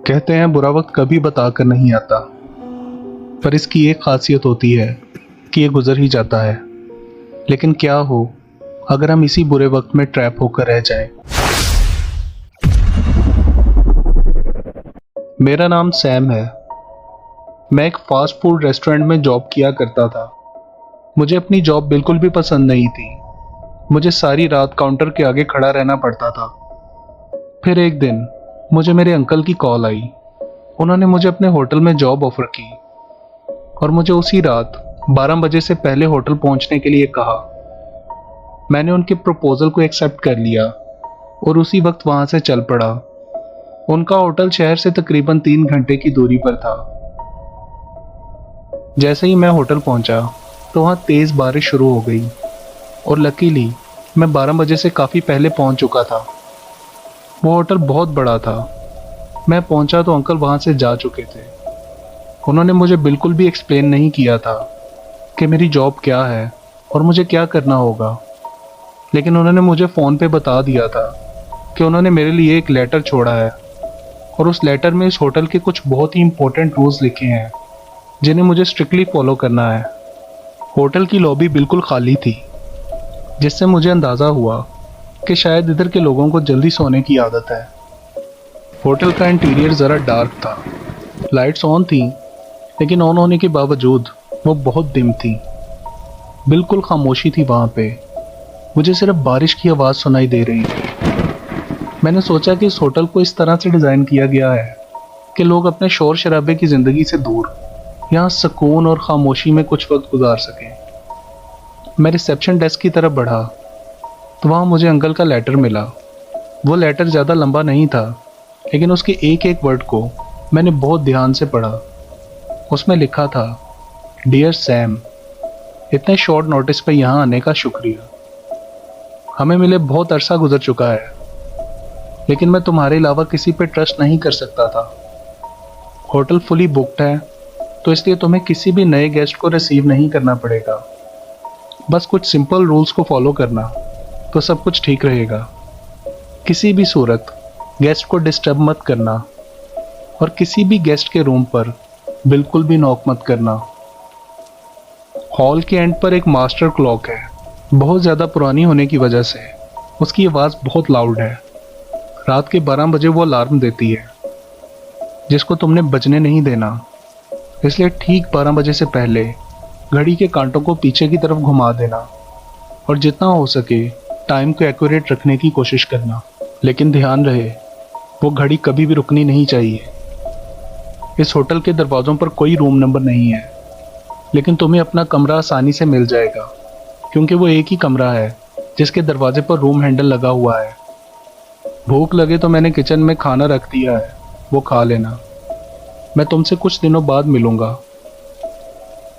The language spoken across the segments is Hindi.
कहते हैं बुरा वक्त कभी बताकर नहीं आता, पर इसकी एक खासियत होती है कि ये गुजर ही जाता है। लेकिन क्या हो अगर हम इसी बुरे वक्त में ट्रैप होकर रह जाएं। मेरा नाम सैम है। मैं एक फास्ट फूड रेस्टोरेंट में जॉब किया करता था। मुझे अपनी जॉब बिल्कुल भी पसंद नहीं थी। मुझे सारी रात काउंटर के आगे खड़ा रहना पड़ता था। फिर एक दिन मुझे मेरे अंकल की कॉल आई। उन्होंने मुझे अपने होटल में जॉब ऑफर की और मुझे उसी रात 12 बजे से पहले होटल पहुंचने के लिए कहा। मैंने उनके प्रपोजल को एक्सेप्ट कर लिया और उसी वक्त वहां से चल पड़ा। उनका होटल शहर से तकरीबन 3 घंटे की दूरी पर था। जैसे ही मैं होटल पहुंचा तो वहां तेज बारिश शुरू हो गई और लकीली मैं 12 बजे से काफी पहले पहुंच चुका था। वो होटल बहुत बड़ा था। मैं पहुंचा तो अंकल वहां से जा चुके थे। उन्होंने मुझे बिल्कुल भी एक्सप्लेन नहीं किया था कि मेरी जॉब क्या है और मुझे क्या करना होगा, लेकिन उन्होंने मुझे फ़ोन पे बता दिया था कि उन्होंने मेरे लिए एक लेटर छोड़ा है और उस लेटर में इस होटल के कुछ बहुत ही इंपॉर्टेंट रूल्स लिखे हैं जिन्हें मुझे स्ट्रिक्टली फॉलो करना है। होटल की लॉबी बिल्कुल खाली थी, जिससे मुझे अंदाज़ा हुआ कि शायद इधर के लोगों को जल्दी सोने की आदत है। होटल का इंटीरियर ज़रा डार्क था। लाइट्स ऑन थी, लेकिन ऑन होने के बावजूद वो बहुत डिम थी। बिल्कुल खामोशी थी वहाँ पे। मुझे सिर्फ बारिश की आवाज़ सुनाई दे रही थी। मैंने सोचा कि इस होटल को इस तरह से डिज़ाइन किया गया है कि लोग अपने शोर शराबे की ज़िंदगी से दूर यहाँ सुकून और खामोशी में कुछ वक्त गुजार सकें। मैं रिसेप्शन डेस्क की तरफ बढ़ा तो वहाँ मुझे अंकल का लेटर मिला। वो लेटर ज़्यादा लंबा नहीं था, लेकिन उसके एक एक वर्ड को मैंने बहुत ध्यान से पढ़ा। उसमें लिखा था, डियर सैम, इतने शॉर्ट नोटिस पे यहाँ आने का शुक्रिया। हमें मिले बहुत अरसा गुजर चुका है, लेकिन मैं तुम्हारे अलावा किसी पे ट्रस्ट नहीं कर सकता था। होटल फुली बुक्ड है, तो इसलिए तुम्हें किसी भी नए गेस्ट को रिसीव नहीं करना पड़ेगा। बस कुछ सिंपल रूल्स को फॉलो करना तो सब कुछ ठीक रहेगा। किसी भी सूरत गेस्ट को डिस्टर्ब मत करना और किसी भी गेस्ट के रूम पर बिल्कुल भी नॉक मत करना। हॉल के एंड पर एक मास्टर क्लॉक है। बहुत ज़्यादा पुरानी होने की वजह से उसकी आवाज़ बहुत लाउड है। रात के 12 बजे वो अलार्म देती है, जिसको तुमने बजने नहीं देना। इसलिए ठीक 12 बजे से पहले घड़ी के कांटों को पीछे की तरफ घुमा देना और जितना हो सके टाइम को एक्यूरेट रखने की कोशिश करना। लेकिन ध्यान रहे, वो घड़ी कभी भी रुकनी नहीं चाहिए। इस होटल के दरवाज़ों पर कोई रूम नंबर नहीं है, लेकिन तुम्हें अपना कमरा आसानी से मिल जाएगा, क्योंकि वो एक ही कमरा है जिसके दरवाजे पर रूम हैंडल लगा हुआ है। भूख लगे तो मैंने किचन में खाना रख दिया है, वो खा लेना। मैं तुमसे कुछ दिनों बाद मिलूंगा।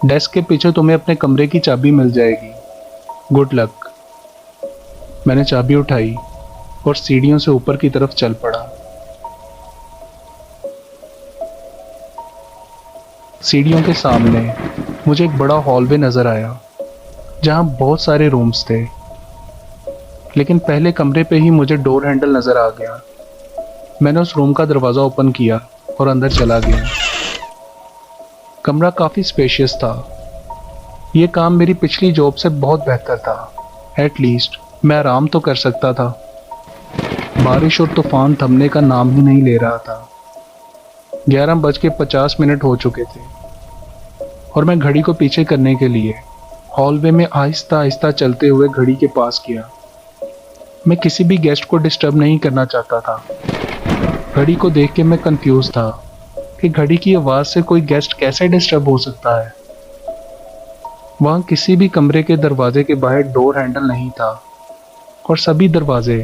डेस्क के पीछे तुम्हें अपने कमरे की चाबी मिल जाएगी। Good luck. मैंने चाबी उठाई और सीढ़ियों से ऊपर की तरफ चल पड़ा। सीढ़ियों के सामने मुझे एक बड़ा हॉलवे नजर आया, जहां बहुत सारे रूम्स थे, लेकिन पहले कमरे पे ही मुझे डोर हैंडल नजर आ गया। मैंने उस रूम का दरवाज़ा ओपन किया और अंदर चला गया। कमरा काफ़ी स्पेशियस था। ये काम मेरी पिछली जॉब से बहुत बेहतर था। एटलीस्ट मैं आराम तो कर सकता था। बारिश और तूफान थमने का नाम ही नहीं ले रहा था। 11:50 हो चुके थे और मैं घड़ी को पीछे करने के लिए हॉलवे में आहिस्ता आहिस्ता चलते हुए घड़ी के पास गया। मैं किसी भी गेस्ट को डिस्टर्ब नहीं करना चाहता था। घड़ी को देख के मैं कंफ्यूज था कि घड़ी की आवाज़ से कोई गेस्ट कैसे डिस्टर्ब हो सकता है। वहाँ किसी भी कमरे के दरवाजे के बाहर डोर हैंडल नहीं था और सभी दरवाजे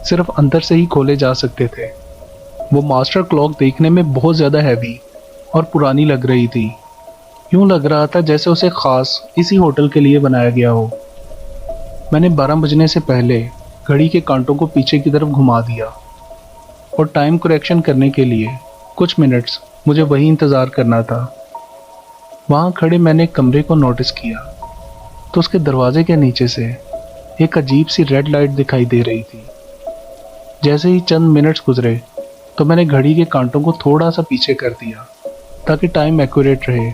सिर्फ अंदर से ही खोले जा सकते थे। वो मास्टर क्लॉक देखने में बहुत ज़्यादा हैवी और पुरानी लग रही थी। यूँ लग रहा था जैसे उसे ख़ास इसी होटल के लिए बनाया गया हो। मैंने 12 बजने से पहले घड़ी के कांटों को पीछे की तरफ घुमा दिया और टाइम करेक्शन करने के लिए कुछ मिनट्स मुझे वही इंतज़ार करना था। वहाँ खड़े मैंने एक कमरे को नोटिस किया तो उसके दरवाजे के नीचे से एक अजीब सी रेड लाइट दिखाई दे रही थी। जैसे ही चंद मिनट्स गुजरे तो मैंने घड़ी के कांटों को थोड़ा सा पीछे कर दिया ताकि टाइम एक्यूरेट रहे।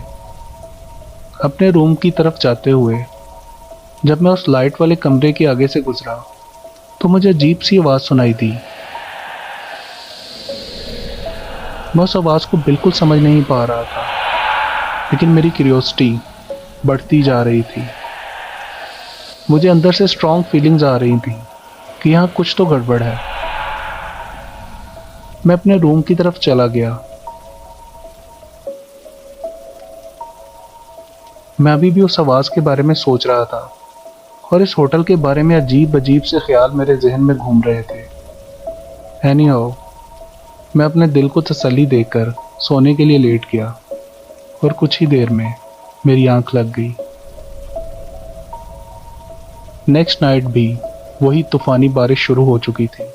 अपने रूम की तरफ जाते हुए जब मैं उस लाइट वाले कमरे के आगे से गुजरा तो मुझे अजीब सी आवाज़ सुनाई दी। मैं उस आवाज़ को बिल्कुल समझ नहीं पा रहा था, लेकिन मेरी क्यूरियोसिटी बढ़ती जा रही थी। मुझे अंदर से स्ट्रॉन्ग फीलिंग्स आ रही थी कि यहाँ कुछ तो गड़बड़ है। मैं अपने रूम की तरफ चला गया। मैं अभी भी उस आवाज़ के बारे में सोच रहा था और इस होटल के बारे में अजीब अजीब से ख्याल मेरे जहन में घूम रहे थे। एनीहाउ, मैं अपने दिल को तसल्ली देकर सोने के लिए लेट गया और कुछ ही देर में मेरी आंख लग गई। नेक्स्ट नाइट भी वही तूफानी बारिश शुरू हो चुकी थी।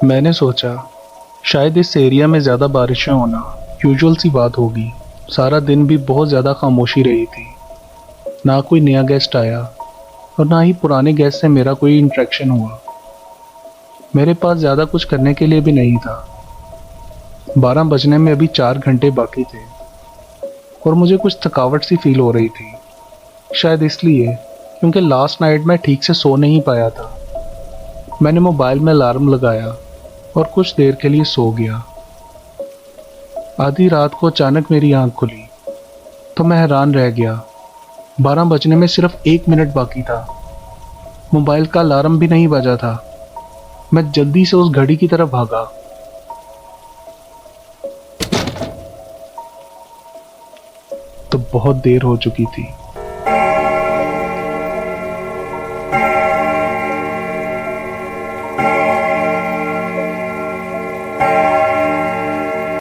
मैंने सोचा शायद इस एरिया में ज़्यादा बारिशें होना यूजुअल सी बात होगी। सारा दिन भी बहुत ज़्यादा खामोशी रही थी। ना कोई नया गेस्ट आया और ना ही पुराने गेस्ट से मेरा कोई इंटरेक्शन हुआ। मेरे पास ज़्यादा कुछ करने के लिए भी नहीं था। 12 बजने में अभी 4 घंटे बाकी थे और मुझे कुछ थकावट सी फील हो रही थी। शायद इसलिए क्योंकि लास्ट नाइट मैं ठीक से सो नहीं पाया था। मैंने मोबाइल में अलार्म लगाया और कुछ देर के लिए सो गया। आधी रात को अचानक मेरी आंख खुली तो मैं हैरान रह गया। 12 बजने में सिर्फ 1 मिनट बाकी था। मोबाइल का अलार्म भी नहीं बजा था। मैं जल्दी से उस घड़ी की तरफ भागा। तो बहुत देर हो चुकी थी।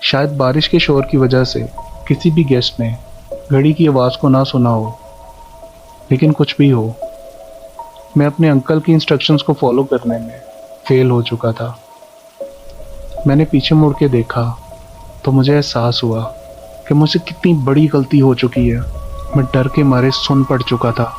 शायद बारिश के शोर की वजह से किसी भी गेस्ट ने घड़ी की आवाज़ को ना सुना हो, लेकिन कुछ भी हो, मैं अपने अंकल की इंस्ट्रक्शंस को फॉलो करने में फेल हो चुका था। मैंने पीछे मुड़ के देखा तो मुझे एहसास हुआ कि मुझसे कितनी बड़ी गलती हो चुकी है। मैं डर के मारे सुन पड़ चुका था।